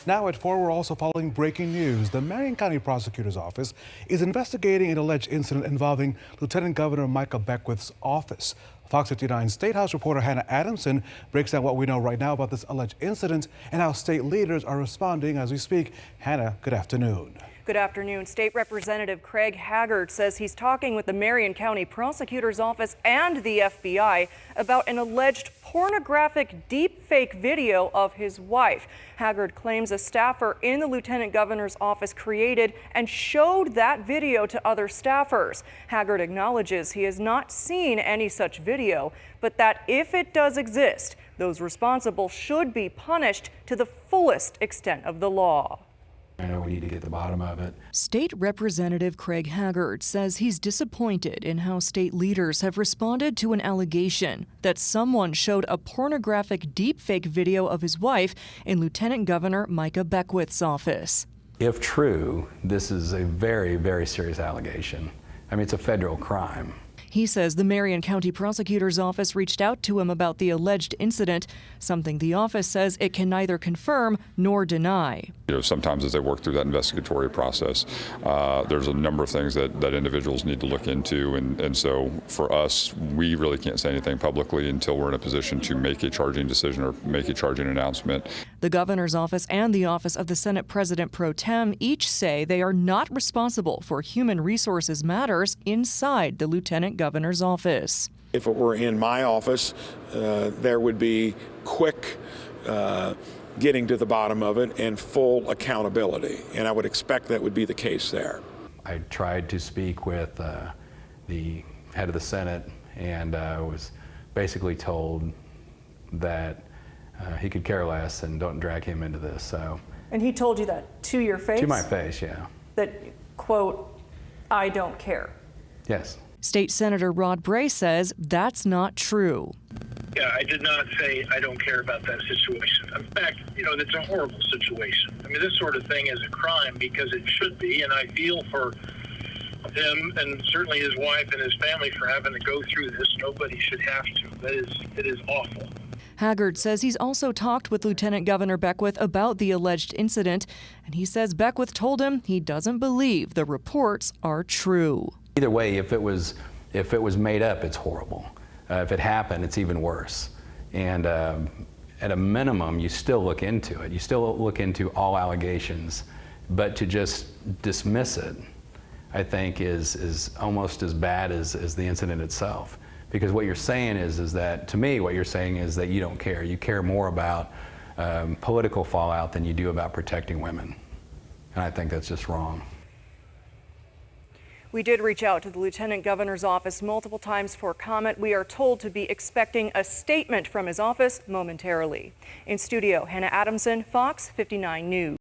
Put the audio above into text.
Now at 4, we're also following breaking news. The Marion County Prosecutor's Office is investigating an alleged incident involving Lieutenant Governor Micah Beckwith's office. Fox 59 State House reporter Hannah Adamson breaks down what we know right now about this alleged incident and how state leaders are responding as we speak. Hannah, good afternoon. Good afternoon. State Representative Craig Haggard says he's talking with the Marion County Prosecutor's Office and the FBI about an alleged pornographic deepfake video of his wife. Haggard claims a staffer in the Lieutenant Governor's office created and showed that video to other staffers. Haggard acknowledges he has not seen any such video, but that if it does exist, those responsible should be punished to the fullest extent of the law. I know we need to get to the bottom of it. State Representative Craig Haggard says he's disappointed in how state leaders have responded to an allegation that someone showed a pornographic deepfake video of his wife in Lieutenant Governor Micah Beckwith's office. If true, this is a very, very serious allegation. I mean, it's a federal crime. He says the Marion County Prosecutor's Office reached out to him about the alleged incident, something the office says it can neither confirm nor deny. Sometimes as they work through that investigatory process, there's a number of things that individuals need to look into. And so for us, we really can't say anything publicly until we're in a position to make a charging decision or make a charging announcement. The governor's office and the office of the Senate President Pro Tem each say they are not responsible for human resources matters inside the Lieutenant Governor's office. If it were in my office, there would be quick getting to the bottom of it and full accountability. And I would expect that would be the case there. I tried to speak with the head of the Senate and was basically told that he could care less and don't drag him into this. So. And he told you that to your face? To my face, yeah. That, quote, I don't care. Yes. State Senator Rod Bray says that's not true. Yeah, I did not say I don't care about that situation. In fact, it's a horrible situation. I mean, this sort of thing is a crime because it should be, and I feel for him and certainly his wife and his family for having to go through this. Nobody should have to. It is awful. Haggard says he's also talked with Lieutenant Governor Beckwith about the alleged incident, and he says Beckwith told him he doesn't believe the reports are true. Either way, if it was made up, it's horrible. If it happened, it's even worse. And at a minimum, you still look into it. You still look into all allegations, but to just dismiss it, I think, is almost as bad as the incident itself. Because what you're saying is that, to me, what you're saying is that you don't care. You care more about political fallout than you do about protecting women. And I think that's just wrong. We did reach out to the Lieutenant Governor's office multiple times for comment. We are told to be expecting a statement from his office momentarily. In studio, Hannah Adamson, Fox 59 News.